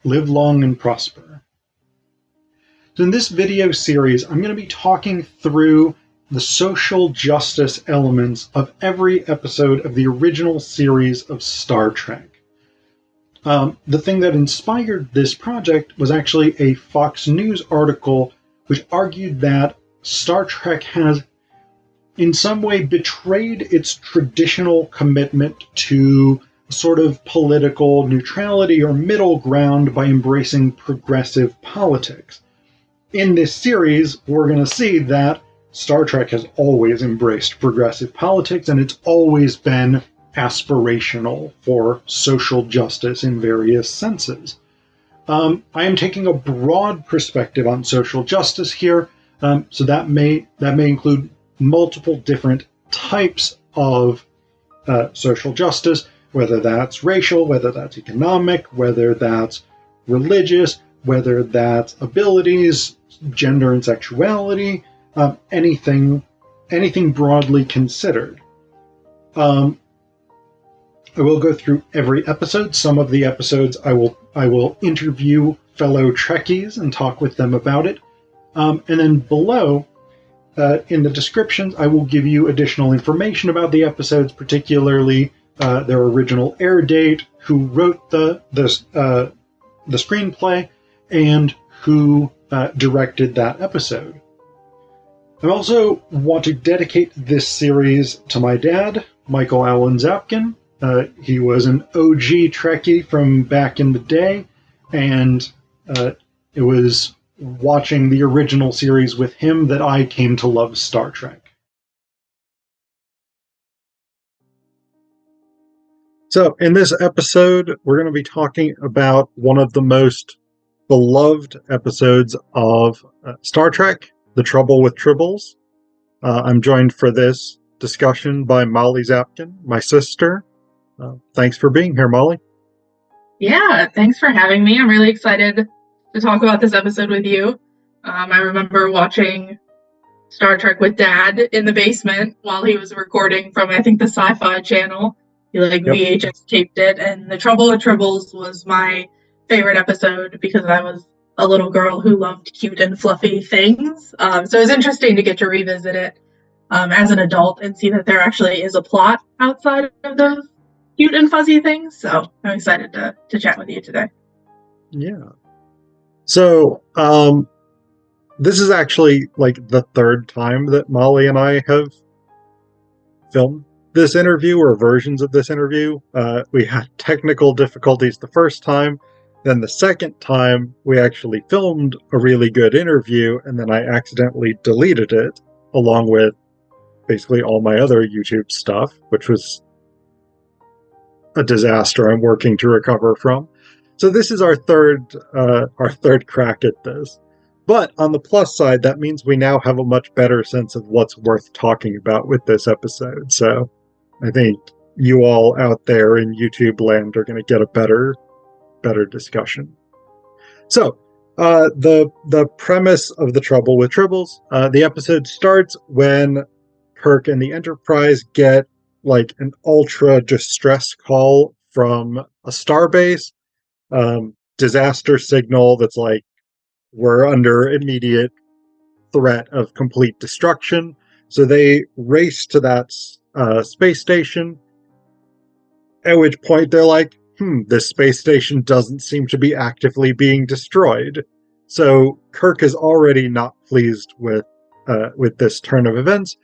live long and prosper. So in this video series, I'm going to be talking through the social justice elements of every episode of the original series of Star Trek. The thing that inspired this project was actually a Fox News article which argued that Star Trek has in some way betrayed its traditional commitment to sort of political neutrality or middle ground by embracing progressive politics. In this series, we're going to see that Star Trek has always embraced progressive politics, and it's always been aspirational for social justice in various senses. I am taking a broad perspective on social justice here, so that may include multiple different types of social justice, whether that's racial, whether that's economic, whether that's religious, whether that's abilities, gender and sexuality, anything broadly considered. I will go through every episode. Some of the episodes I will interview fellow Trekkies and talk with them about it. And then below, in the descriptions, I will give you additional information about the episodes, particularly their original air date, who wrote the screenplay, and who directed that episode. I also want to dedicate this series to my dad, Michael Allen Zapkin. He was an OG Trekkie from back in the day, and it was watching the original series with him that I came to love Star Trek. So, in this episode, we're going to be talking about one of the most beloved episodes of Star Trek, The Trouble with Tribbles. I'm joined for this discussion by Molly Zapkin, my sister. Thanks for being here, Molly. Yeah, thanks for having me. I'm really excited to talk about this episode with you. I remember watching Star Trek with Dad in the basement while he was recording from, I think, the Sci-Fi Channel. He VHS taped it, and The Trouble with Tribbles was my favorite episode because I was a little girl who loved cute and fluffy things. So it was interesting to get to revisit it as an adult and see that there actually is a plot outside of those cute and fuzzy things. So I'm excited to chat with you today. Yeah. So this is actually like the third time that Molly and I have filmed this interview, or versions of this interview. We had technical difficulties the first time. Then the second time, we actually filmed a really good interview, and then I accidentally deleted it, along with basically all my other YouTube stuff, which was a disaster I'm working to recover from. So this is our third crack at this. But on the plus side, that means we now have a much better sense of what's worth talking about with this episode. So I think you all out there in YouTube land are going to get a better discussion. So the premise of The Trouble with Tribbles, the episode starts when Kirk and the Enterprise get like an ultra distress call from a starbase, disaster signal that's like, we're under immediate threat of complete destruction. So they race to that space station, at which point they're like, this space station doesn't seem to be actively being destroyed. So Kirk is already not pleased with this turn of events.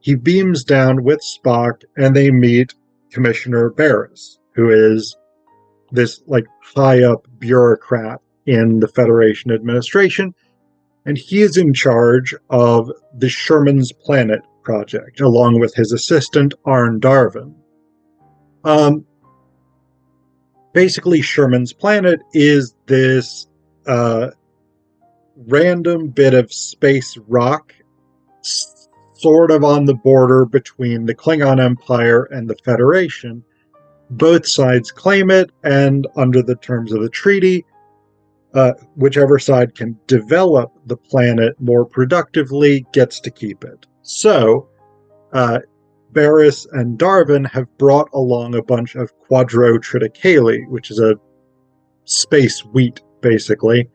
He beams down with Spock, and they meet Commissioner Barris, who is this like high up bureaucrat in the Federation administration, and he is in charge of the Sherman's Planet project, along with his assistant Arne Darvin. Basically, Sherman's Planet is this random bit of space rock, sort of on the border between the Klingon Empire and the Federation. Both sides claim it, and under the terms of the treaty, whichever side can develop the planet more productively gets to keep it. So, Barris and Darvin have brought along a bunch of Quadro Triticale, which is a space wheat, basically.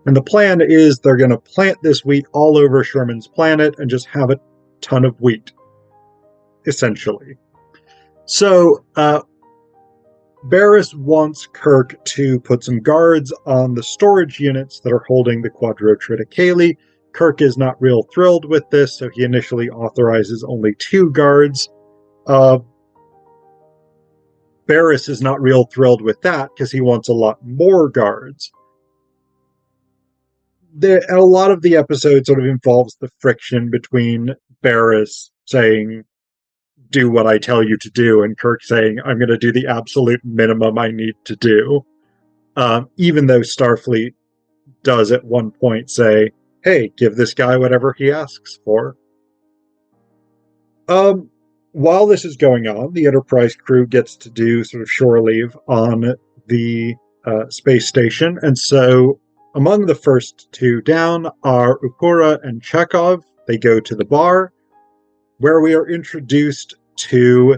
And the plan is they're going to plant this wheat all over Sherman's planet and just have a ton of wheat, essentially. So, Barris wants Kirk to put some guards on the storage units that are holding the Quadrotriticale. Kirk is not real thrilled with this, so he initially authorizes only 2 guards. Barris is not real thrilled with that because he wants a lot more guards. A lot of the episode sort of involves the friction between Barris saying, do what I tell you to do, and Kirk saying, I'm going to do the absolute minimum I need to do. Even though Starfleet does at one point say, hey, give this guy whatever he asks for. While this is going on, the Enterprise crew gets to do sort of shore leave on the space station, and so among the first 2 down are Uhura and Chekhov. They go to the bar, where we are introduced to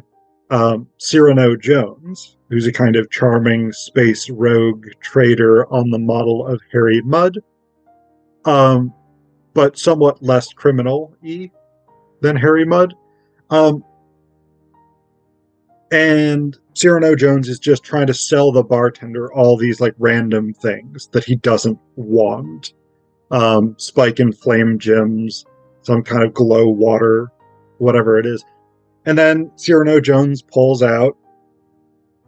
Cyrano Jones, who's a kind of charming space rogue trader on the model of Harry Mudd, but somewhat less criminal-y than Harry Mudd. And Cyrano Jones is just trying to sell the bartender all these like random things that he doesn't want. Spike and flame gems, some kind of glow water, whatever it is. And then Cyrano Jones pulls out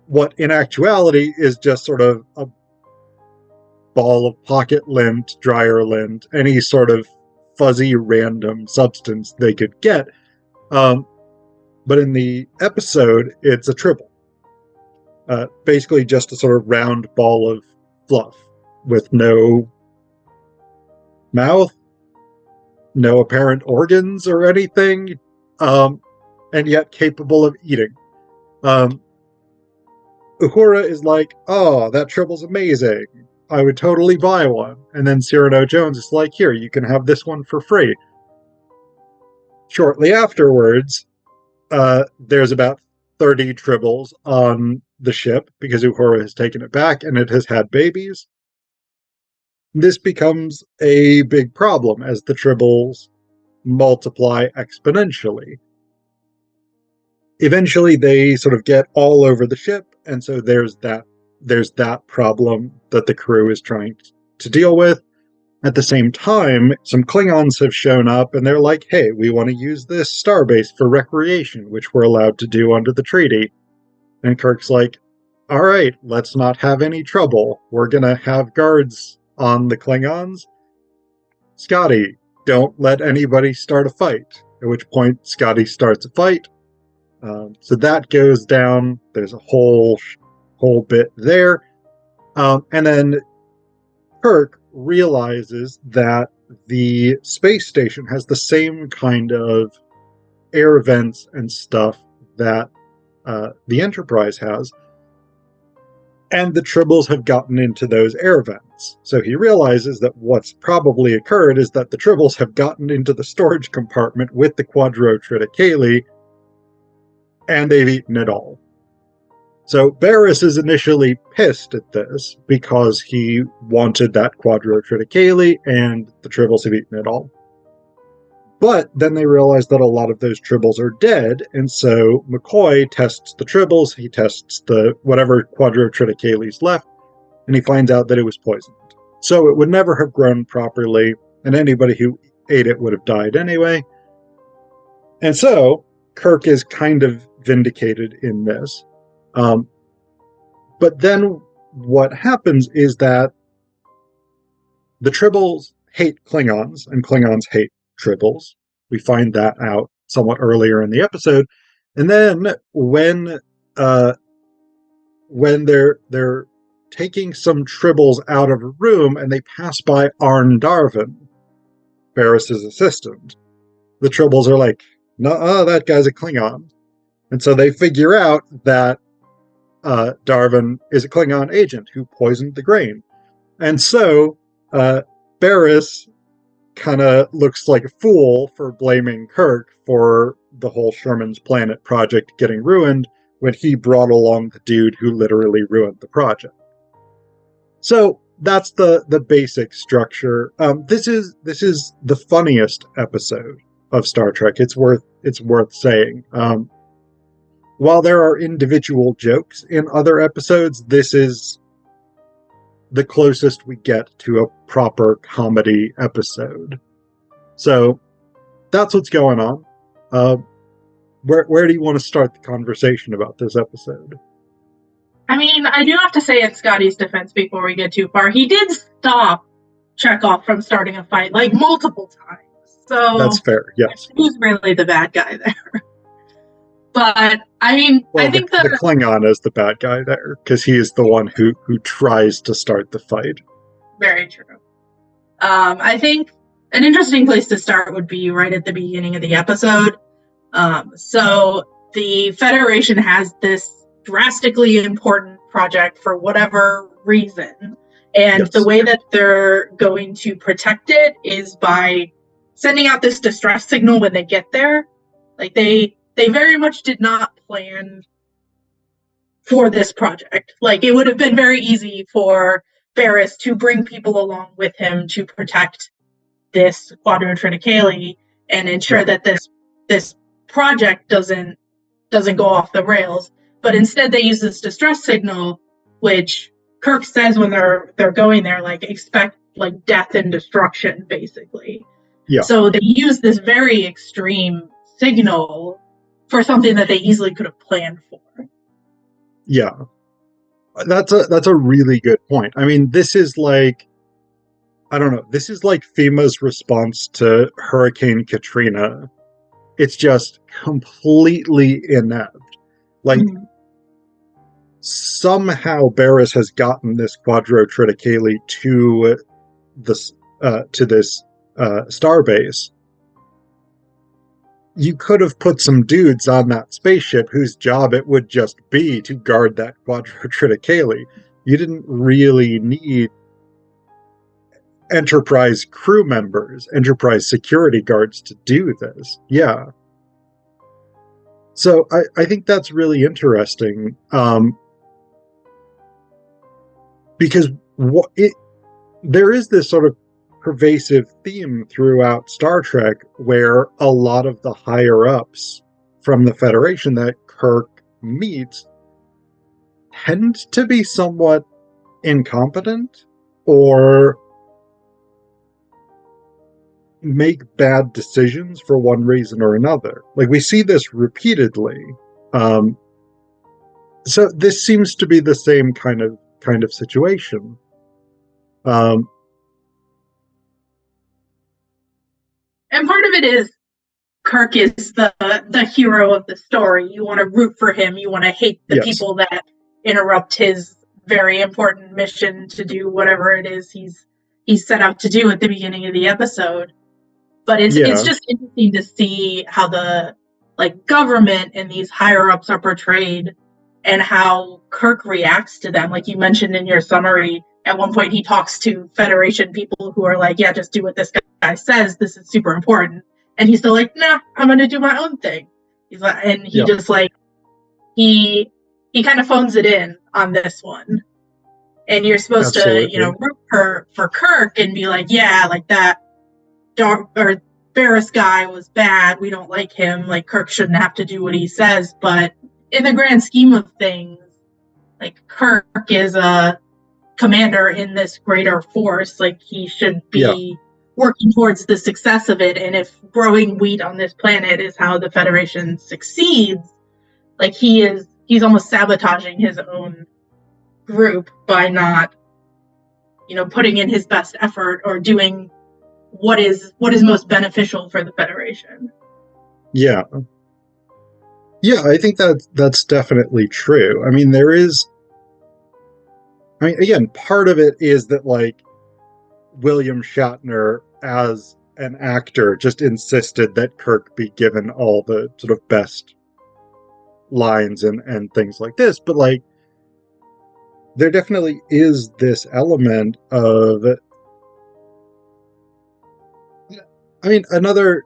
what in actuality is just sort of a ball of pocket lint, dryer lint, any sort of fuzzy random substance they could get. But in the episode, it's a tribble. Basically just a sort of round ball of fluff with no mouth, no apparent organs or anything, and yet capable of eating. Uhura is like, oh, that tribble's amazing. I would totally buy one. And then Cyrano Jones is like, here, you can have this one for free. Shortly afterwards, there's about 30 tribbles on the ship because Uhura has taken it back and it has had babies. This becomes a big problem as the tribbles multiply exponentially. Eventually, they sort of get all over the ship, and so there's that problem that the crew is trying to deal with. At the same time, some Klingons have shown up, and they're like, hey, we want to use this starbase for recreation, which we're allowed to do under the treaty. And Kirk's like, all right, let's not have any trouble. We're going to have guards on the Klingons. Scotty, don't let anybody start a fight. At which point, Scotty starts a fight. So that goes down. There's a whole bit there. And then Kirk realizes that the space station has the same kind of air vents and stuff that the Enterprise has. And the Tribbles have gotten into those air vents. So he realizes that what's probably occurred is that the Tribbles have gotten into the storage compartment with the Quadrotriticale, and they've eaten it all. So Barris is initially pissed at this because he wanted that Quadrotriticale, and the Tribbles have eaten it all. But then they realize that a lot of those Tribbles are dead, and so McCoy tests the Tribbles, he tests the whatever Quadrotriticale's left, and he finds out that it was poisoned. So it would never have grown properly, and anybody who ate it would have died anyway. And so Kirk is kind of vindicated in this. But then what happens is that the Tribbles hate Klingons, and Klingons hate Tribbles. We find that out somewhat earlier in the episode. And then when they're taking some Tribbles out of a room and they pass by Arn Darvin, Barris's assistant, the Tribbles are like, no, that guy's a Klingon. And so they figure out that Darvin is a Klingon agent who poisoned the grain. And so Barris kind of looks like a fool for blaming Kirk for the whole Sherman's Planet project getting ruined when he brought along the dude who literally ruined the project. So that's the basic structure. This is the funniest episode of Star Trek. It's worth saying. While there are individual jokes in other episodes, this is the closest we get to a proper comedy episode. So that's what's going on. Where do you want to start the conversation about this episode? I mean, I do have to say in Scotty's defense before we get too far, he did stop Chekhov from starting a fight like multiple times. So That's fair, yes. who's really the bad guy there? But I mean, Well, I think the Klingon is the bad guy there because he is the one who tries to start the fight. Very true. I think an interesting place to start would be right at the beginning of the episode. So the Federation has this drastically important project for whatever reason, and Yes. the way that they're going to protect it is by sending out this distress signal when they get there. Like they very much did not plan for this project. Like it would have been very easy for Barris to bring people along with him to protect this Quadro Triticale and ensure that this project doesn't go off the rails. But instead they use this distress signal, which Kirk says when they're going there, like expect like death and destruction, basically. Yeah. So they use this very extreme signal for something that they easily could have planned for. Yeah. That's a really good point. I mean, this is like, I don't know, this is like FEMA's response to Hurricane Katrina. It's just completely inept. Like, somehow Barris has gotten this Quadro Triticale to this starbase. You could have put some dudes on that spaceship whose job it would just be to guard that Quadro Triticale. You didn't really need Enterprise crew members, Enterprise security guards to do this. Yeah. So I think that's really interesting, because there is this sort of pervasive theme throughout Star Trek where a lot of the higher-ups from the Federation that Kirk meets tend to be somewhat incompetent or make bad decisions for one reason or another. Like, we see this repeatedly. So this seems to be the same kind of situation. And part of it is Kirk is the hero of the story. You want to root for him. You want to hate the people that interrupt his very important mission to do whatever it is he's set out to do at the beginning of the episode. But it's just interesting to see how the government and these higher ups are portrayed and how Kirk reacts to them. Like you mentioned in your summary, at one point he talks to Federation people who are like, yeah, just do what this guy says. This is super important. And he's still like, nah, I'm going to do my own thing. He's like, and he just like, he kind of phones it in on this one. And you're supposed to, root for Kirk and be like, yeah, like that Barris guy was bad. We don't like him. Like Kirk shouldn't have to do what he says. But in the grand scheme of things, like Kirk is a commander in this greater force. Like he should be working towards the success of it. And if growing wheat on this planet is how the Federation succeeds, like he's almost sabotaging his own group by not, putting in his best effort or doing what is most beneficial for the Federation. Yeah, I think that's definitely true. I mean, again, part of it is that like William Shatner as an actor just insisted that Kirk be given all the sort of best lines and things like this, but like there definitely is this element of, I mean, another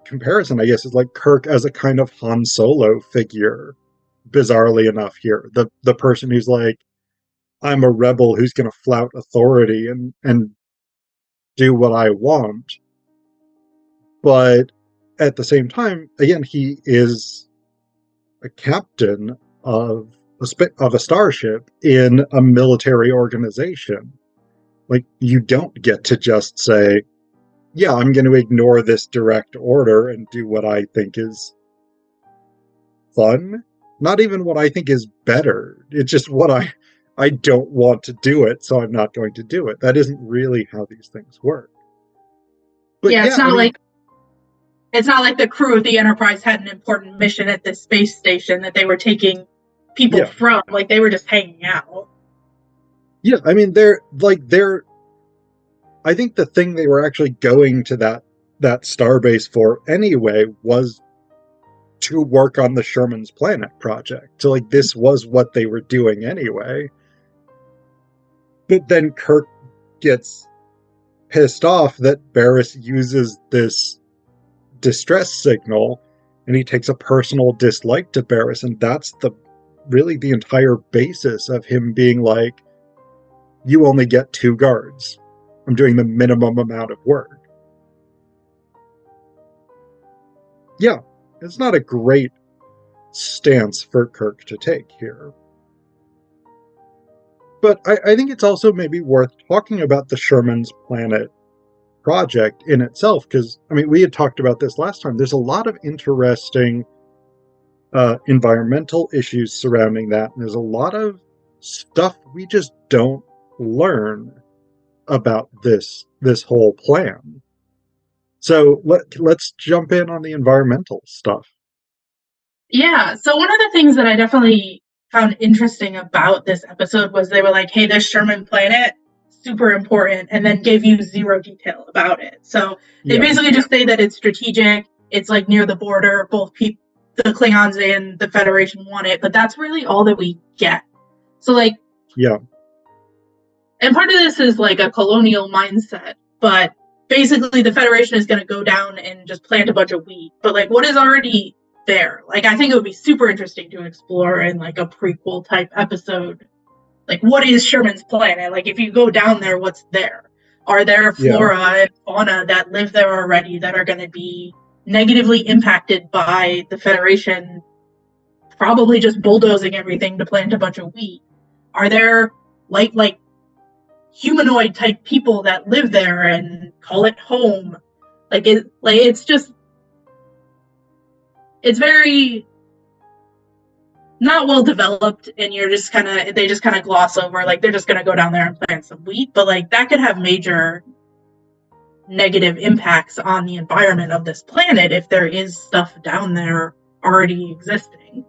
comparison, I guess, is like Kirk as a kind of Han Solo figure, bizarrely enough here. The person who's like, I'm a rebel who's going to flout authority and do what I want. But at the same time, again, he is a captain of a starship in a military organization. Like, you don't get to just say, yeah, I'm going to ignore this direct order and do what I think is fun. Not even what I think is better. It's just what I don't want to do it, so I'm not going to do it. That isn't really how these things work. But Yeah, yeah, I mean, it's not like the crew of the Enterprise had an important mission at this space station that they were taking people yeah, from. Like, they were just hanging out. yeah. I mean, they're. I think the thing they were actually going to that starbase for anyway was to work on the Sherman's Planet project. So like this was what they were doing anyway. But then Kirk gets pissed off that Barris uses this distress signal, and he takes a personal dislike to Barris, and that's really the entire basis of him being like, you only get 2 guards. I'm doing the minimum amount of work. Yeah, it's not a great stance for Kirk to take here. But I think it's also maybe worth talking about the Sherman's Planet project in itself, because, I mean, we had talked about this last time. There's a lot of interesting environmental issues surrounding that, and there's a lot of stuff we just don't learn about this whole plan. So let's jump in on the environmental stuff. Yeah, so one of the things that I definitely found interesting about this episode was they were like, hey, there's Sherman Planet, super important, and then gave you zero detail about it. So they Yeah, basically just say that it's strategic, it's like near the border, both people, the Klingons and the Federation want it, but that's really all that we get. So like, yeah, and part of this is like a colonial mindset, but basically the Federation is going to go down and just plant a bunch of wheat. But like, what is already there? Like, I think it would be super interesting to explore in like a prequel type episode. Like, what is Sherman's Planet? Like, if you go down there, what's there? Are there yeah, flora and fauna that live there already that are going to be negatively impacted by the Federation probably just bulldozing everything to plant a bunch of wheat? Are there like humanoid type people that live there and call it home? It's just, it's very not well developed, and they just kind of gloss over, like, they're just going to go down there and plant some wheat, but like that could have major negative impacts on the environment of this planet if there is stuff down there already existing.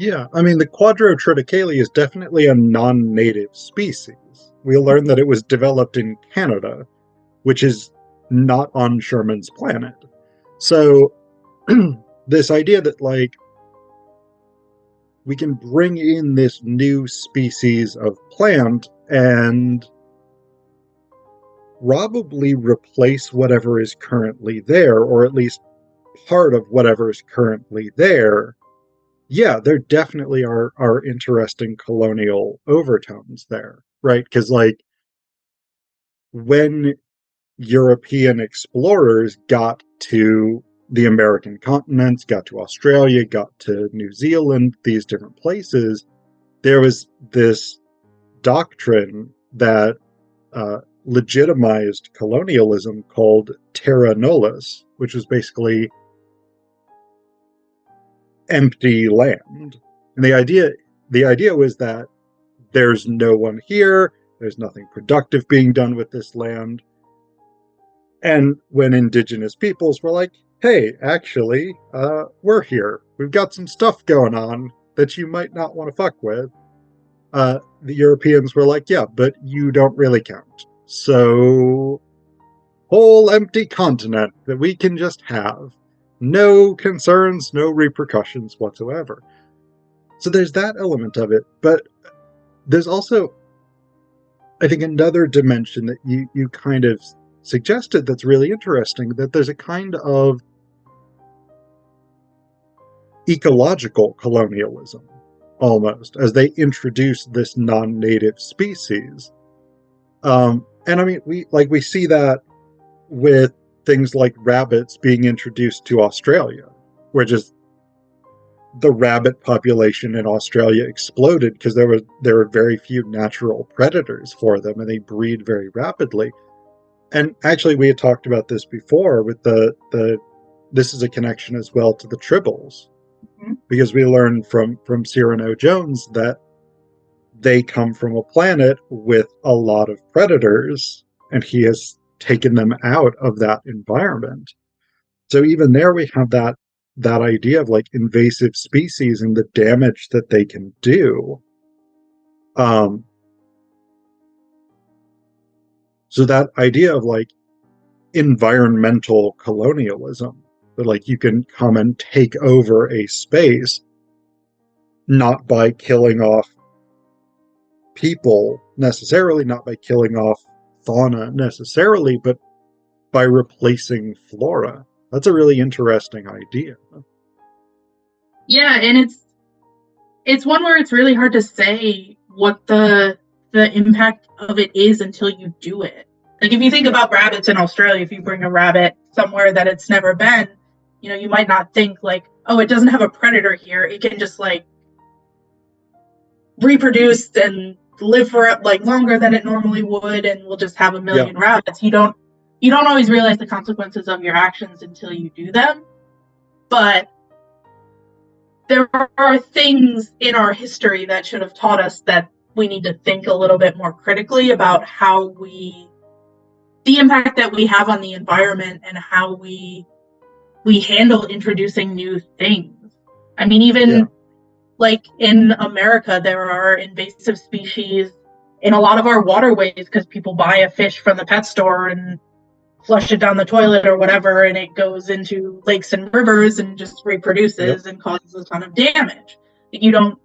yeah. I mean, the Quadrotriticale is definitely a non-native species. We learned that it was developed in Canada, which is not on Sherman's Planet. So this idea that like we can bring in this new species of plant and probably replace whatever is currently there, or at least part of whatever is currently there. Yeah, there definitely are interesting colonial overtones there, right? Because like when European explorers got to the American continents, got to Australia, got to New Zealand, these different places, there was this doctrine that legitimized colonialism called terra nullius, which was basically empty land. And the idea was that there's no one here, there's nothing productive being done with this land. And when indigenous peoples were like, hey, actually, we're here. We've got some stuff going on that you might not want to fuck with. The Europeans were like, yeah, but you don't really count. So, whole empty continent that we can just have. No concerns, no repercussions whatsoever. So there's that element of it. But there's also, I think, another dimension that you kind of suggested that's really interesting, that there's a kind of ecological colonialism almost, as they introduce this non-native species. And I mean, we see that with things like rabbits being introduced to Australia, where just the rabbit population in Australia exploded because there were very few natural predators for them, and they breed very rapidly. And actually, we had talked about this before with the this is a connection as well to the Tribbles, because we learned from Cyrano Jones that they come from a planet with a lot of predators, and he has taken them out of that environment. So even there we have that idea of like invasive species and the damage that they can do. So that idea of like environmental colonialism, that like you can come and take over a space, not by killing off people necessarily, not by killing off fauna necessarily, but by replacing flora. That's a really interesting idea. Yeah, and it's one where it's really hard to say what the impact of it is until you do it. Like if you think about rabbits in Australia, if you bring a rabbit somewhere that it's never been, you might not think like, oh, it doesn't have a predator here. It can just like reproduce and live for like longer than it normally would, and we'll just have a million rabbits. You don't always realize the consequences of your actions until you do them. But there are things in our history that should have taught us that we need to think a little bit more critically about the impact that we have on the environment and how we handle introducing new things. I mean, even like in America, there are invasive species in a lot of our waterways because people buy a fish from the pet store and flush it down the toilet or whatever, and it goes into lakes and rivers and just reproduces and causes a ton of damage. You don't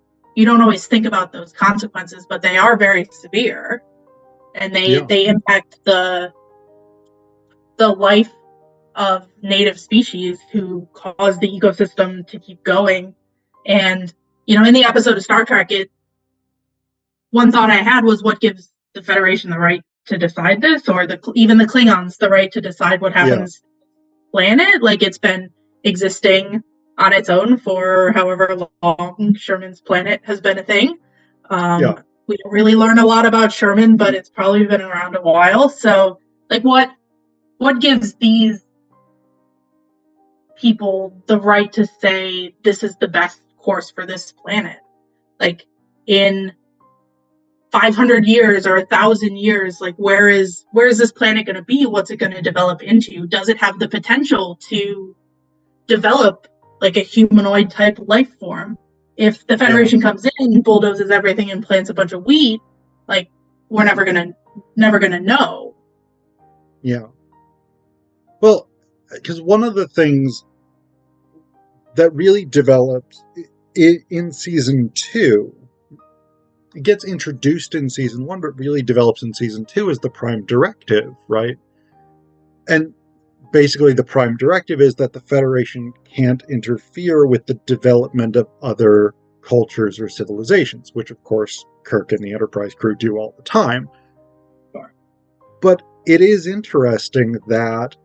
always think about those consequences, but they are very severe, and they impact the life of native species who cause the ecosystem to keep going. And in the episode of Star Trek, one thought I had was, what gives the Federation the right to decide this, or even the Klingons the right to decide what happens to the planet? Like, it's been existing on its own for however long Sherman's planet has been a thing. We don't really learn a lot about Sherman, but it's probably been around a while. So, like, what gives these people the right to say this is the best course for this planet? Like, in 500 years or 1,000 years, like where is this planet going to be? What's it going to develop into? Does it have the potential to develop like a humanoid type life form? If the Federation comes in, bulldozes everything, and plants a bunch of wheat, like we're never gonna know. Yeah. Well, because one of the things that really develops in season 2, it gets introduced in season 1, but really develops in season 2, is the Prime Directive, right? And basically the Prime Directive is that the Federation can't interfere with the development of other cultures or civilizations, which of course Kirk and the Enterprise crew do all the time. But it is interesting that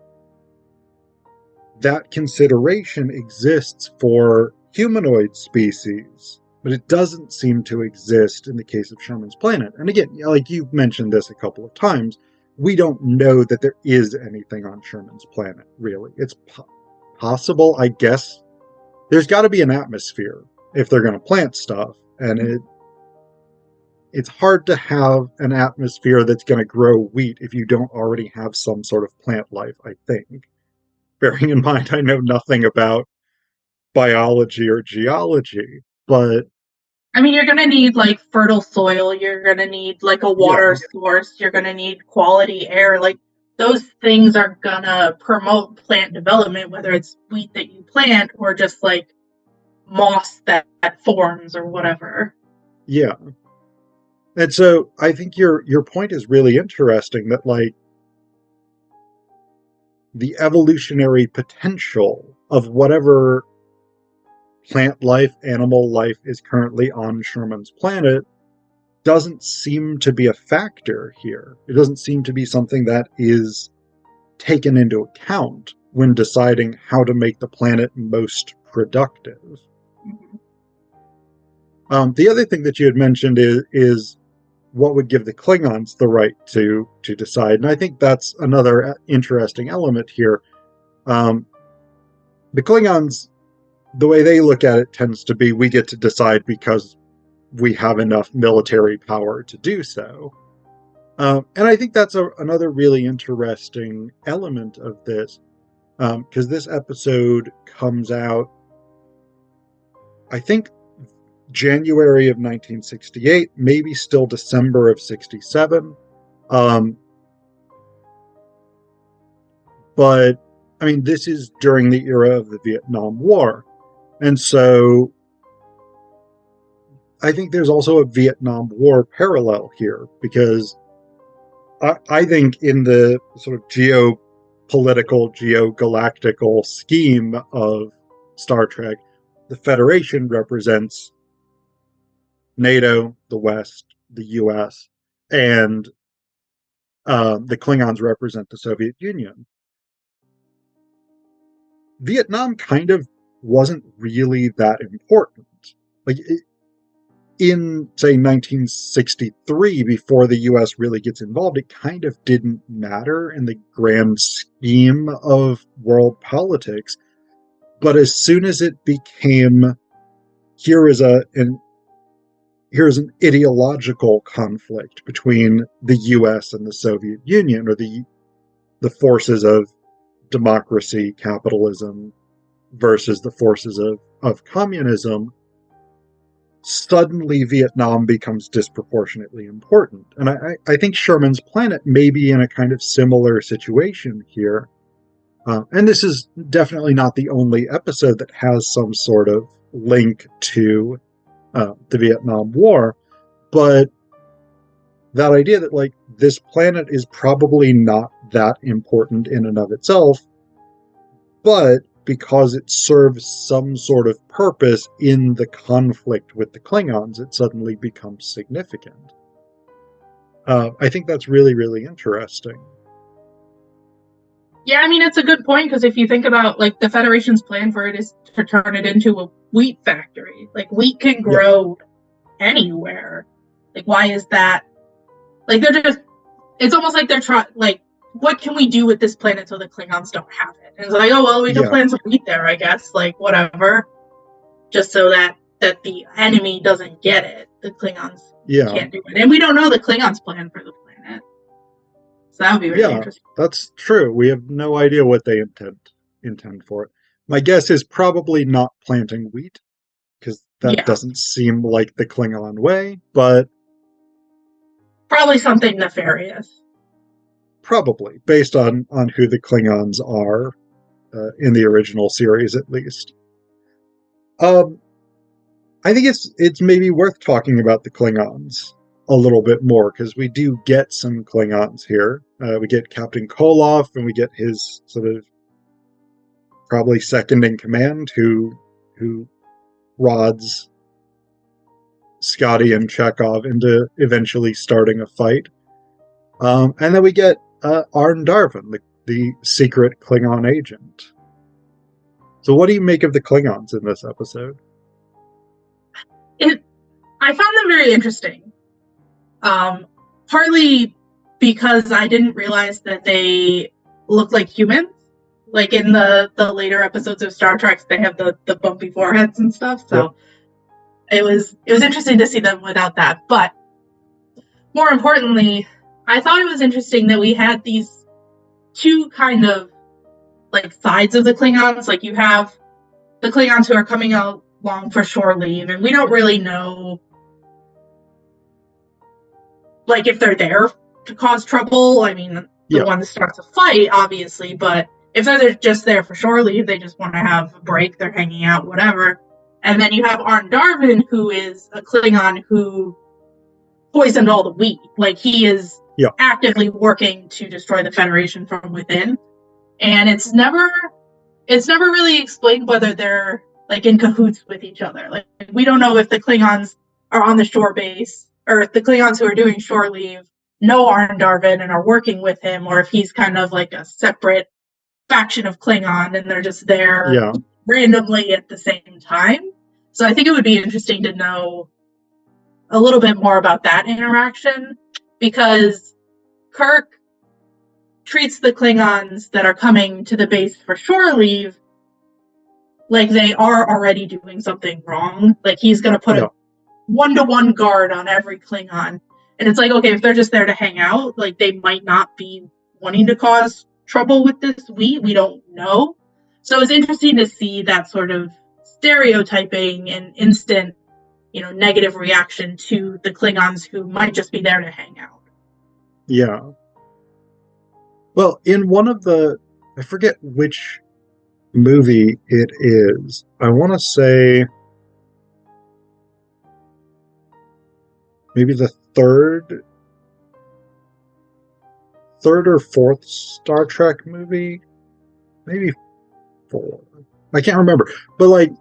consideration exists for humanoid species, but it doesn't seem to exist in the case of Sherman's planet. And again, like you've mentioned this a couple of times, we don't know that there is anything on Sherman's planet, really. It's possible, I guess. There's got to be an atmosphere if they're going to plant stuff, and it's hard to have an atmosphere that's going to grow wheat if you don't already have some sort of plant life, I think. Bearing in mind, I know nothing about biology or geology, but I mean, you're going to need like fertile soil, you're going to need like a water source, you're going to need quality air. Like, those things are going to promote plant development, whether it's wheat that you plant or just like moss that forms or whatever. Yeah. And so I think your point is really interesting, that like the evolutionary potential of whatever plant life, animal life is currently on Sherman's planet doesn't seem to be a factor here. It doesn't seem to be something that is taken into account when deciding how to make the planet most productive. The other thing that you had mentioned is what would give the Klingons the right to decide, and I think that's another interesting element here. The Klingons, the way they look at it tends to be we get to decide because we have enough military power to do so. And I think that's another really interesting element of this, because this episode comes out, I think, January of 1968, maybe still December of 67. But, I mean, this is during the era of the Vietnam War. And so I think there's also a Vietnam War parallel here, because I think in the sort of geopolitical, geogalactical scheme of Star Trek, the Federation represents NATO, the West, the US, and the Klingons represent the Soviet Union. Vietnam kind of wasn't really that important. Like, in, say, 1963, before the US really gets involved, it kind of didn't matter in the grand scheme of world politics. But as soon as it became, here's an ideological conflict between the US and the Soviet Union, or the forces of democracy, capitalism, versus the forces of communism, suddenly Vietnam becomes disproportionately important. And I think Sherman's planet may be in a kind of similar situation here. And this is definitely not the only episode that has some sort of link to the Vietnam War, but that idea that, like, this planet is probably not that important in and of itself, but because it serves some sort of purpose in the conflict with the Klingons, it suddenly becomes significant. I think that's really, really interesting. Yeah, I mean, it's a good point, because if you think about, like, the Federation's plan for it is to turn it into a wheat factory. Like, wheat can grow anywhere. Like, why is that? Like, they're just, it's almost like they're trying, like, what can we do with this planet so the Klingons don't have it? And it's like, oh, well, we can plant some wheat there, I guess. Like, whatever. Just so that the enemy doesn't get it. The Klingons can't do it. And we don't know the Klingons' plan for the planet. So that would be really interesting. That's true. We have no idea what they intend for it. My guess is probably not planting wheat, because that doesn't seem like the Klingon way, but probably something nefarious. Probably, based on who the Klingons are in the original series, at least. I think it's maybe worth talking about the Klingons a little bit more, because we do get some Klingons here. We get Captain Koloff, and we get his sort of probably second in command, who rods Scotty and Chekhov into eventually starting a fight. And then we get Arn Darvin, the secret Klingon agent. So what do you make of the Klingons in this episode? I found them very interesting. Partly because I didn't realize that they look like humans. Like, in the later episodes of Star Trek, they have the bumpy foreheads and stuff. So it was interesting to see them without that. But more importantly, I thought it was interesting that we had these two kind of, like, sides of the Klingons. Like, you have the Klingons who are coming along for shore leave, and we don't really know, like, if they're there to cause trouble. I mean, the one that starts a fight, obviously, but if they're just there for shore leave, they just want to have a break, they're hanging out, whatever. And then you have Arn Darvin, who is a Klingon who poisoned all the wheat. Like, he is actively working to destroy the Federation from within. And it's never really explained whether they're like in cahoots with each other. Like we don't know if the Klingons are on the shore base, or if the Klingons who are doing shore leave know Arndarvin and are working with him, or if he's kind of like a separate faction of Klingon and they're just there randomly at the same time. So I think it would be interesting to know a little bit more about that interaction, because Kirk treats the Klingons that are coming to the base for shore leave like they are already doing something wrong. Like he's going to put a one-to-one guard on every Klingon. And it's like, okay, if they're just there to hang out, like they might not be wanting to cause trouble with this. We don't know. So it's interesting to see that sort of stereotyping and instant, negative reaction to the Klingons who might just be there to hang out. Yeah. Well, in one of I forget which movie it is. I want to say maybe the third or fourth Star Trek movie, maybe 4. I can't remember. But like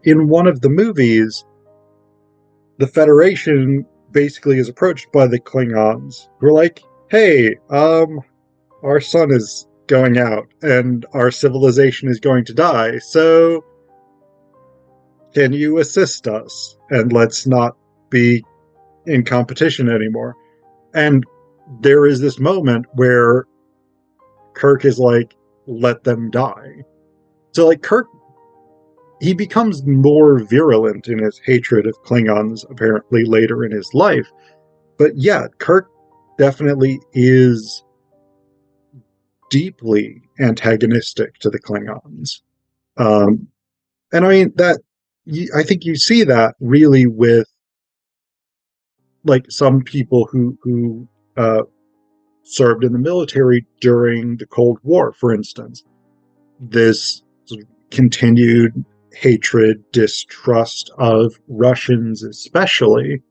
in one of the movies, the Federation basically is approached by the Klingons who are like, "Hey, our sun is going out and our civilization is going to die, so can you assist us? And let's not be in competition anymore." And there is this moment where Kirk is like, "Let them die." So like Kirk, he becomes more virulent in his hatred of Klingons apparently later in his life. But yeah, Kirk definitely is deeply antagonistic to the Klingons. And I mean, I think you see that really with like some people who served in the military during the Cold War, for instance. This sort of continued hatred, distrust of Russians especially.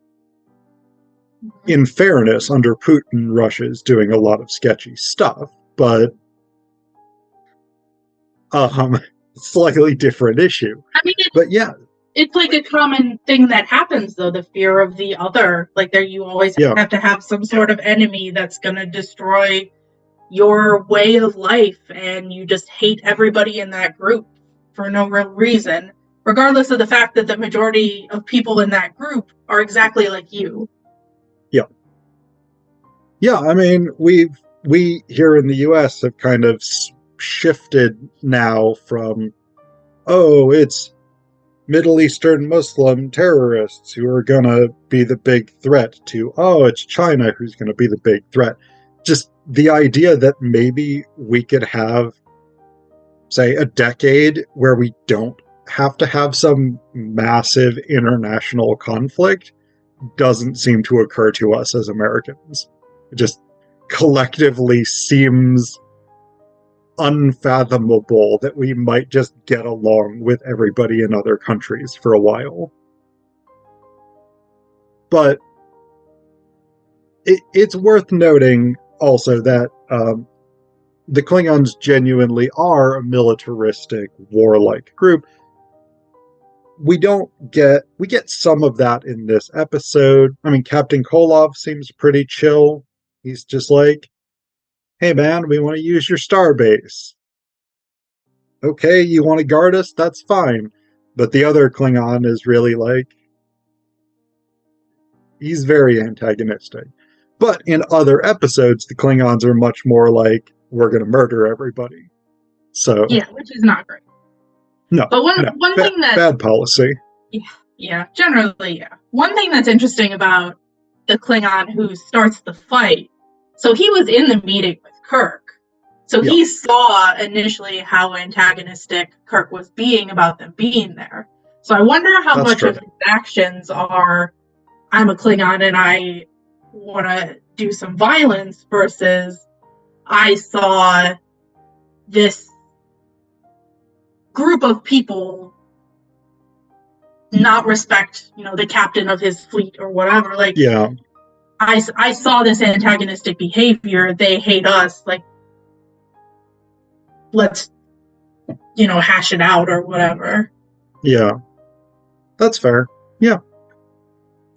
In fairness, under Putin, Russia's doing a lot of sketchy stuff, but slightly different issue. I mean, but yeah, it's like a common thing that happens, though, the fear of the other. Like there, you always have to have some sort of enemy that's going to destroy your way of life, and you just hate everybody in that group for no real reason, regardless of the fact that the majority of people in that group are exactly like you. Yeah, I mean, we here in the US have kind of shifted now from, oh, it's Middle Eastern Muslim terrorists who are going to be the big threat, to, oh, it's China who's going to be the big threat. Just the idea that maybe we could have, say, a decade where we don't have to have some massive international conflict doesn't seem to occur to us as Americans. It just collectively seems unfathomable that we might just get along with everybody in other countries for a while. But it's worth noting also that the Klingons genuinely are a militaristic, warlike group. We get some of that in this episode. I mean, Captain Koloff seems pretty chill. He's just like, "Hey man, we want to use your starbase." Okay, you want to guard us? That's fine. But the other Klingon is really like, he's very antagonistic. But in other episodes, the Klingons are much more like, we're going to murder everybody. So yeah, which is not great. No. But one thing that bad policy. Yeah, generally, yeah. One thing that's interesting about the Klingon who starts the fight, so he was in the meeting with Kirk. So he saw initially how antagonistic Kirk was being about them being there. So I wonder how much of his actions are, I'm a Klingon and I want to do some violence, versus I saw this group of people not respect, the captain of his fleet or whatever. Like, I saw this antagonistic behavior. They hate us. Like, let's, hash it out or whatever. Yeah, that's fair. Yeah.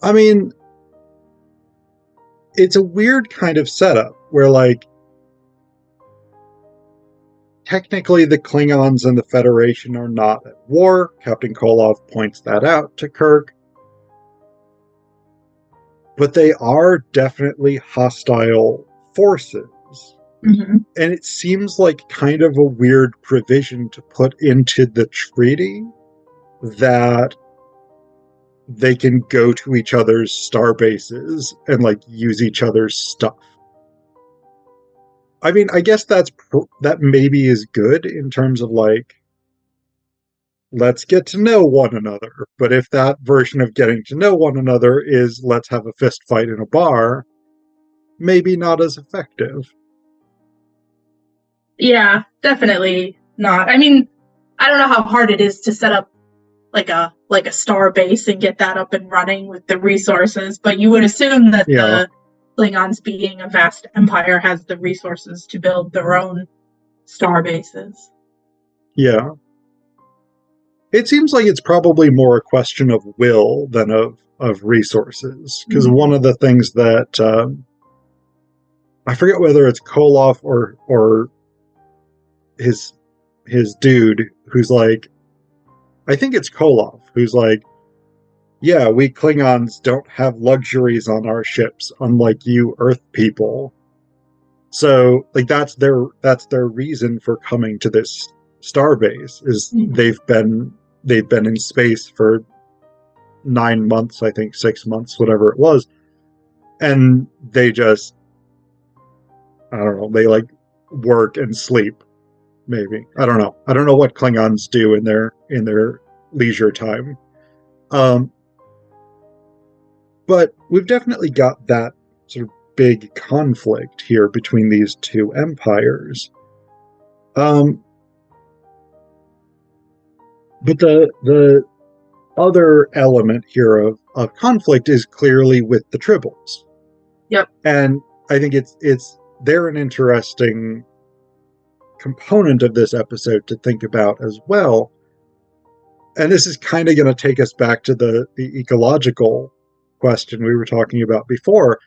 I mean, it's a weird kind of setup where, like, technically the Klingons and the Federation are not at war. Captain Koloff points that out to Kirk. But they are definitely hostile forces. Mm-hmm. And it seems like kind of a weird provision to put into the treaty that they can go to each other's star bases and, like, use each other's stuff. I mean, I guess that maybe is good in terms of, like, let's get to know one another. But if that version of getting to know one another is let's have a fist fight in a bar, maybe not as effective. Yeah, definitely not. I mean, I don't know how hard it is to set up like a star base and get that up and running with the resources, but you would assume that Yeah. the Klingons, being a vast empire, has the resources to build their own star bases. Yeah. It seems like it's probably more a question of will than of resources. Because one of the things that I forget whether it's Koloff or his dude who's like, I think it's Koloff who's like, yeah, we Klingons don't have luxuries on our ships, unlike you Earth people. So, like, that's their reason for coming to this starbase is they've been in space for 9 months, I think 6 months, whatever it was, and they just, I don't know, they like work and sleep. Maybe I don't know what Klingons do in their leisure time. Um, but we've definitely got that sort of big conflict here between these two empires. Um, but the other element here of conflict is clearly with the Tribbles. Yep. And I think they're an interesting component of this episode to think about as well. And this is kind of going to take us back to the ecological question we were talking about before.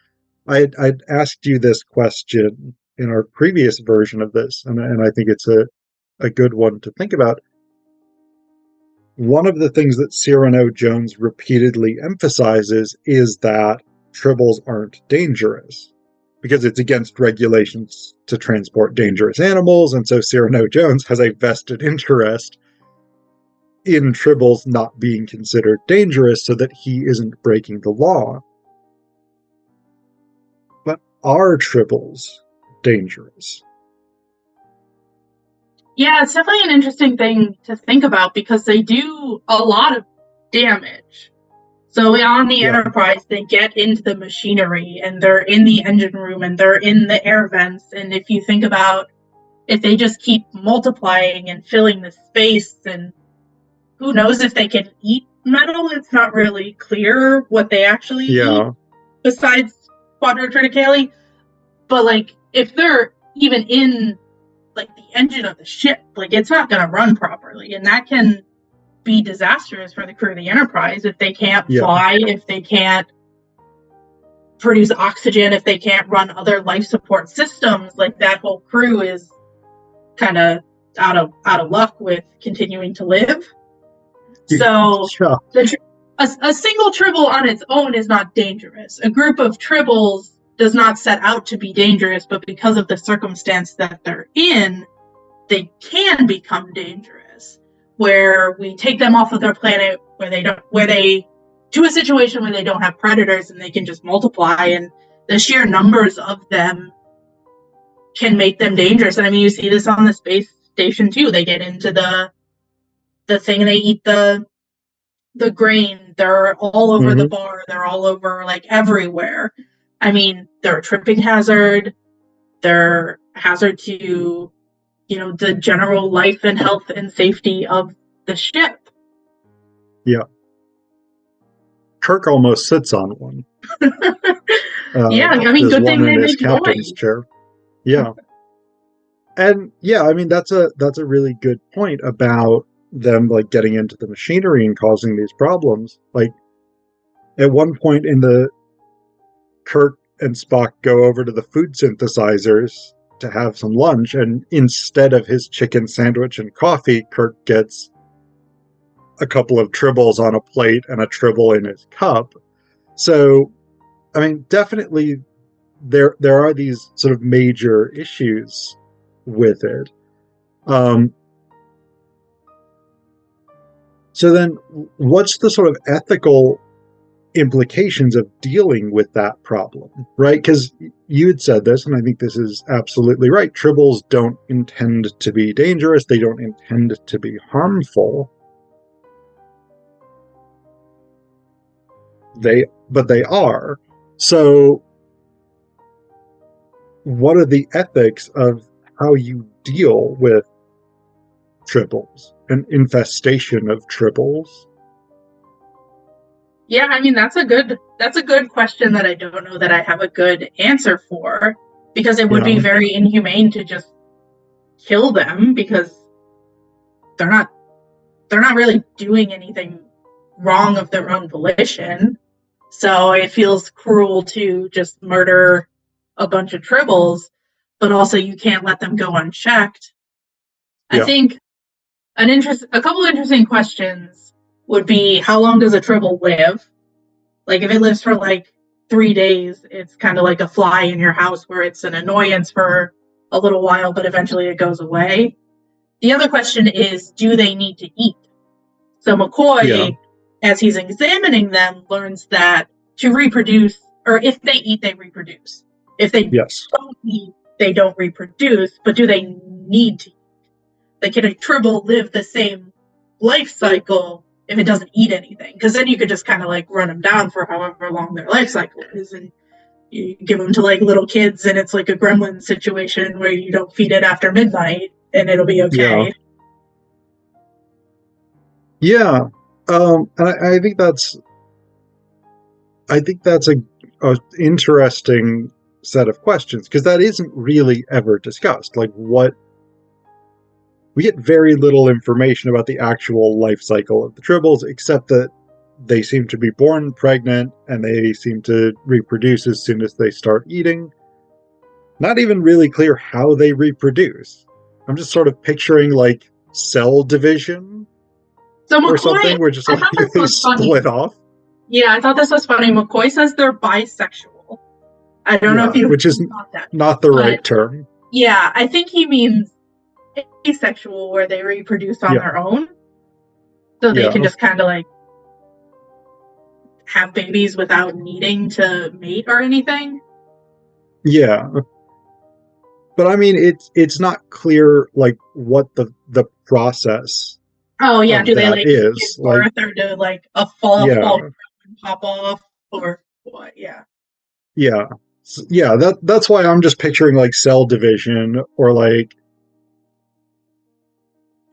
I'd asked you this question in our previous version of this, and I think it's a good one to think about. One of the things that Cyrano Jones repeatedly emphasizes is that Tribbles aren't dangerous because it's against regulations to transport dangerous animals, and so Cyrano Jones has a vested interest in Tribbles not being considered dangerous so that he isn't breaking the law. But are Tribbles dangerous? Yeah, it's definitely an interesting thing to think about because they do a lot of damage. So on the Enterprise, they get into the machinery and they're in the engine room and they're in the air vents. And if you think about if they just keep multiplying and filling the space, and who knows if they can eat metal, it's not really clear what they actually eat besides quadrotriticale. But like if they're even in like the engine of the ship, like it's not going to run properly, and that can be disastrous for the crew of the Enterprise if they can't fly, if they can't produce oxygen, if they can't run other life support systems. Like that whole crew is kind of out of luck with continuing to live. So a single Tribble on its own is not dangerous. A group of Tribbles does not set out to be dangerous, but because of the circumstance that they're in, they can become dangerous. Where we take them off of their planet, to a situation where they don't have predators and they can just multiply, and the sheer numbers of them can make them dangerous. And I mean, you see this on the space station too. They get into the thing and they eat the grain. They're all over the bar. They're all over like everywhere. I mean, they're a tripping hazard. They're a hazard to, the general life and health and safety of the ship. Yeah. Kirk almost sits on one. Yeah, I mean, good thing they make captain's chair. Yeah. And yeah, I mean that's a really good point about them like getting into the machinery and causing these problems. Like at one point in the Kirk and Spock go over to the food synthesizers to have some lunch, and instead of his chicken sandwich and coffee, Kirk gets a couple of Tribbles on a plate and a Tribble in his cup. So, I mean, definitely there are these sort of major issues with it. So then, what's the sort of ethical implications of dealing with that problem, right? Because you had said this, and I think this is absolutely right. Tribbles don't intend to be dangerous. They don't intend to be harmful. But they are. So what are the ethics of how you deal with Tribbles, an infestation of Tribbles? Yeah, I mean that's a good question that I don't know that I have a good answer for, because it would be very inhumane to just kill them, because they're not really doing anything wrong of their own volition. So it feels cruel to just murder a bunch of Tribbles, but also you can't let them go unchecked. I think a couple of interesting questions would be, how long does a Tribble live? Like if it lives for like 3 days, it's kind of like a fly in your house where it's an annoyance for a little while, but eventually it goes away. The other question is, do they need to eat? So McCoy, as he's examining them, learns that to reproduce, or if they eat, they reproduce. If they don't eat, they don't reproduce, but do they need to eat? Like, can a Tribble live the same life cycle if it doesn't eat anything? Because then you could just kind of like run them down for however long their life cycle is, and you give them to like little kids, and it's like a gremlin situation where you don't feed it after midnight, and it'll be okay. Yeah. And I think that's a interesting set of questions, because that isn't really ever discussed. Like, what we get very little information about the actual life cycle of the Tribbles, except that they seem to be born pregnant and they seem to reproduce as soon as they start eating. Not even really clear how they reproduce. I'm just sort of picturing like cell division or something, where just like they split off. Yeah, I thought this was funny. McCoy says they're bisexual. I don't know if you, which is not the right term. Yeah, I think he means asexual, where they reproduce on their own, so they can just kind of like have babies without needing to mate or anything. Yeah, but I mean, it's not clear like what the process. Oh yeah, do they like is give birth, or do like a fall pop off, or what? That's why I'm just picturing like cell division, or like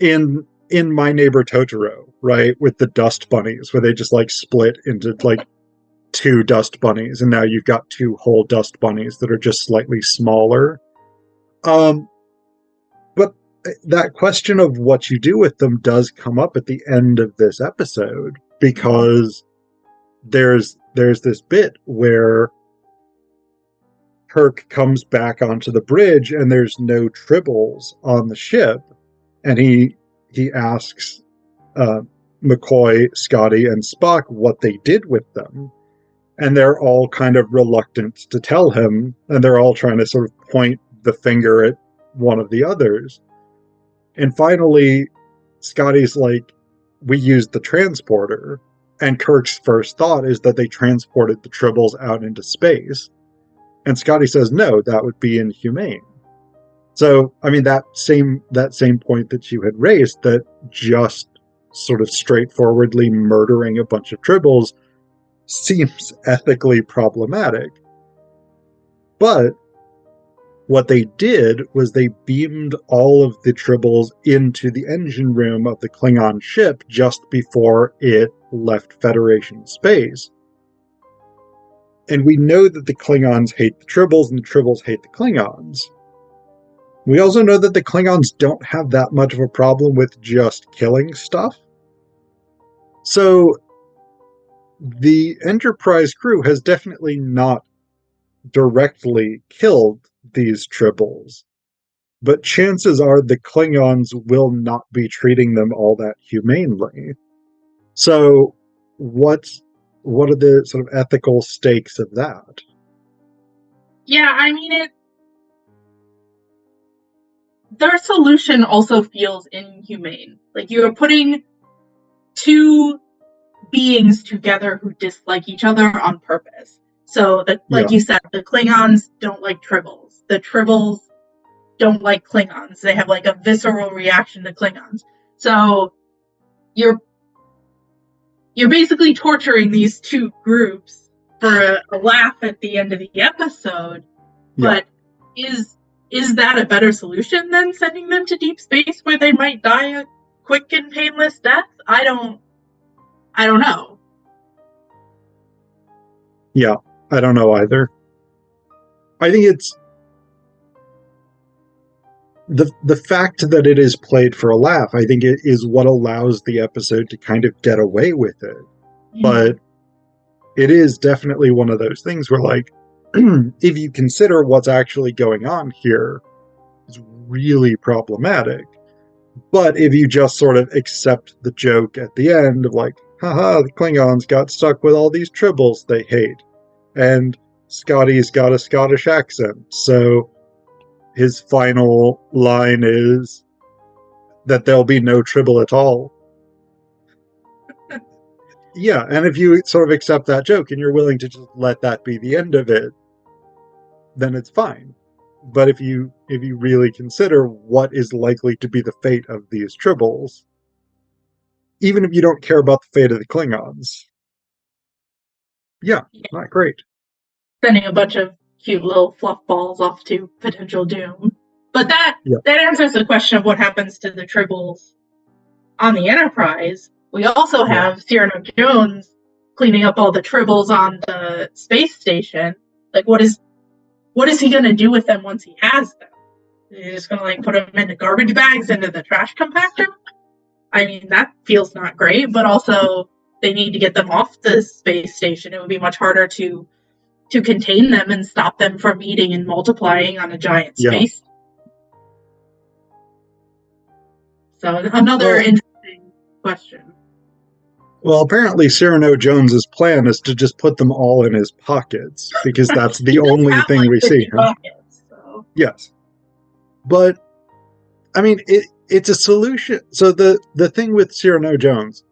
in My Neighbor Totoro, right, with the dust bunnies, where they just like split into like 2 dust bunnies, and now you've got 2 whole dust bunnies that are just slightly smaller. But that question of what you do with them does come up at the end of this episode, because there's this bit where Kirk comes back onto the bridge and there's no Tribbles on the ship, and he asks McCoy, Scotty, and Spock what they did with them, and they're all kind of reluctant to tell him, and they're all trying to sort of point the finger at one of the others. And finally, Scotty's like, we used the transporter, and Kirk's first thought is that they transported the Tribbles out into space. And Scotty says, no, that would be inhumane. So, I mean, that same point that you had raised, that just sort of straightforwardly murdering a bunch of Tribbles seems ethically problematic. But what they did was they beamed all of the Tribbles into the engine room of the Klingon ship just before it left Federation space. And we know that the Klingons hate the Tribbles and the Tribbles hate the Klingons. We also know that the Klingons don't have that much of a problem with just killing stuff. So the Enterprise crew has definitely not directly killed these Tribbles, but chances are the Klingons will not be treating them all that humanely. So what are the sort of ethical stakes of that? Yeah, I mean, their solution also feels inhumane. Like, you're putting two beings together who dislike each other on purpose. So, like you said, the Klingons don't like Tribbles. The Tribbles don't like Klingons. They have like a visceral reaction to Klingons. So you're basically torturing these two groups for a laugh at the end of the episode. But is that a better solution than sending them to deep space where they might die a quick and painless death? I don't know. Yeah, I don't know either. I think it's the fact that it is played for a laugh, I think it is what allows the episode to kind of get away with it. But it is definitely one of those things where, like, if you consider what's actually going on here, it's really problematic. But if you just sort of accept the joke at the end of like, haha, the Klingons got stuck with all these Tribbles they hate, and Scotty's got a Scottish accent, so his final line is that there'll be no Tribble at all. Yeah, and if you sort of accept that joke and you're willing to just let that be the end of it, then it's fine. But if you really consider what is likely to be the fate of these Tribbles, even if you don't care about the fate of the Klingons, not great. Sending a bunch of cute little fluff balls off to potential doom. But that answers the question of what happens to the Tribbles on the Enterprise. We also have Cyrano Jones cleaning up all the Tribbles on the space station. Like, what is he going to do with them once he has them? Is he just going to like put them into garbage bags into the trash compactor? I mean, that feels not great, but also they need to get them off the space station. It would be much harder to contain them and stop them from eating and multiplying on a giant space. So another interesting question. Well, apparently Cyrano Jones's plan is to just put them all in his pockets, because that's the only thing we see. Pockets, so. Yes. But, I mean, it's a solution. So the thing with Cyrano Jones,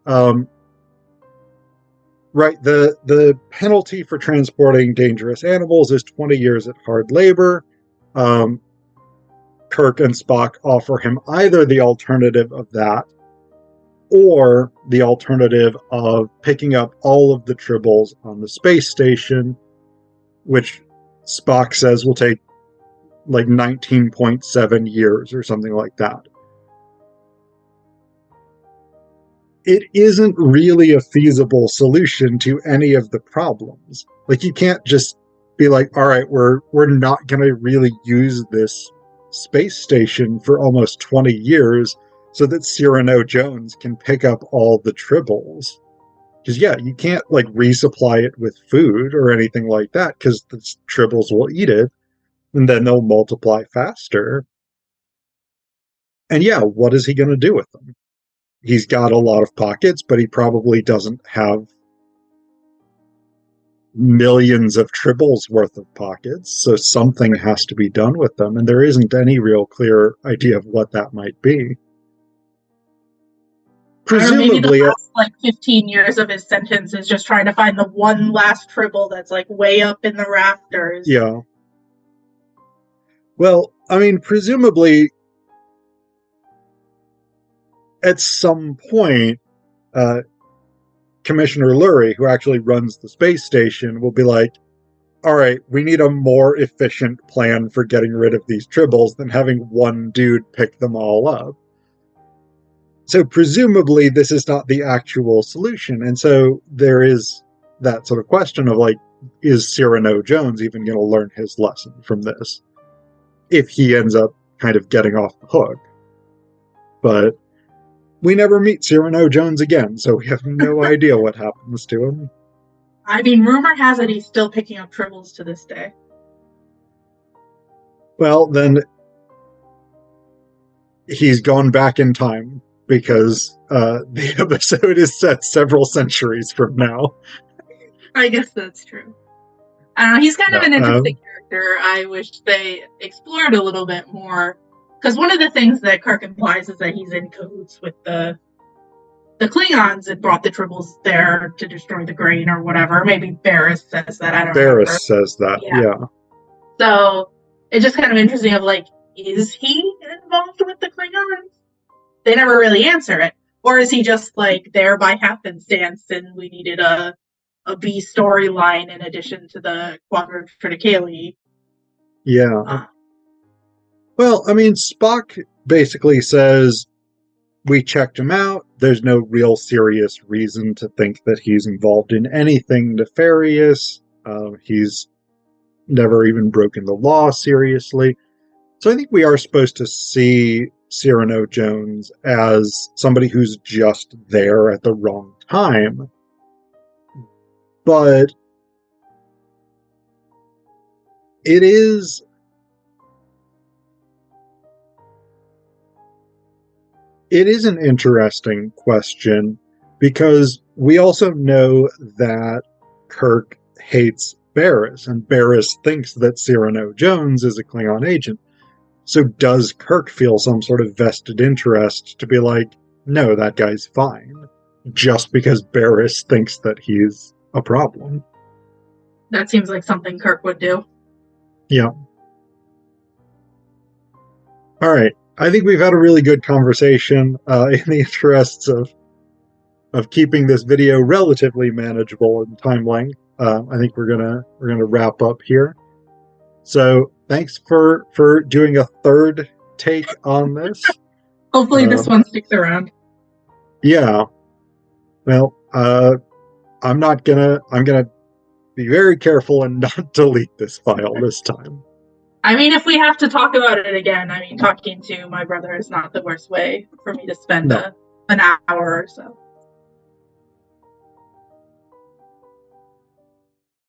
right, the penalty for transporting dangerous animals is 20 years at hard labor. Kirk and Spock offer him either the alternative of that or the alternative of picking up all of the Tribbles on the space station, which Spock says will take like 19.7 years or something like that. It isn't really a feasible solution to any of the problems. Like, you can't just be like, all right, we're not going to really use this space station for almost 20 years so that Cyrano Jones can pick up all the Tribbles. Because, you can't, like, resupply it with food or anything like that, because the Tribbles will eat it, and then they'll multiply faster. And what is he going to do with them? He's got a lot of pockets, but he probably doesn't have millions of Tribbles worth of pockets, so something has to be done with them, and there isn't any real clear idea of what that might be. Presumably, maybe the last 15 years of his sentence is just trying to find the one last Tribble that's like way up in the rafters. Yeah. Well, I mean, presumably at some point, Commissioner Lurie, who actually runs the space station, will be like, all right, we need a more efficient plan for getting rid of these Tribbles than having one dude pick them all up. So presumably this is not the actual solution. And so there is that sort of question of like, is Cyrano Jones even going to learn his lesson from this? If he ends up kind of getting off the hook. But we never meet Cyrano Jones again, so we have no idea what happens to him. I mean, rumor has it he's still picking up Tribbles to this day. Well, then he's gone back in time, because the episode is set several centuries from now. I guess that's true. I don't know, he's kind of an interesting character. I wish they explored a little bit more. Because one of the things that Kirk implies is that he's in cahoots with the Klingons and brought the Tribbles there to destroy the grain or whatever. Maybe Barris says that. I don't know. Barris says that, yeah. So it's just kind of interesting of like, is he involved with the Klingons? They never really answer it. Or is he just like there by happenstance and we needed a B storyline in addition to the Quadra Triticale? Yeah. Well, I mean, Spock basically says, we checked him out. There's no real serious reason to think that he's involved in anything nefarious. He's never even broken the law seriously. So I think we are supposed to see Cyrano Jones as somebody who's just there at the wrong time. But it is an interesting question, because we also know that Kirk hates Barris, and Barris thinks that Cyrano Jones is a Klingon agent. So does Kirk feel some sort of vested interest to be like, no, that guy's fine, just because Barris thinks that he's a problem? That seems like something Kirk would do. Yeah. All right. I think we've had a really good conversation. In the interests of keeping this video relatively manageable in time length, I think we're gonna wrap up here. So thanks for doing a third take on this. Hopefully this one sticks around. Yeah. Well, I'm gonna be very careful and not delete this file this time. I mean, if we have to talk about it again, I mean, talking to my brother is not the worst way for me to spend an hour or so.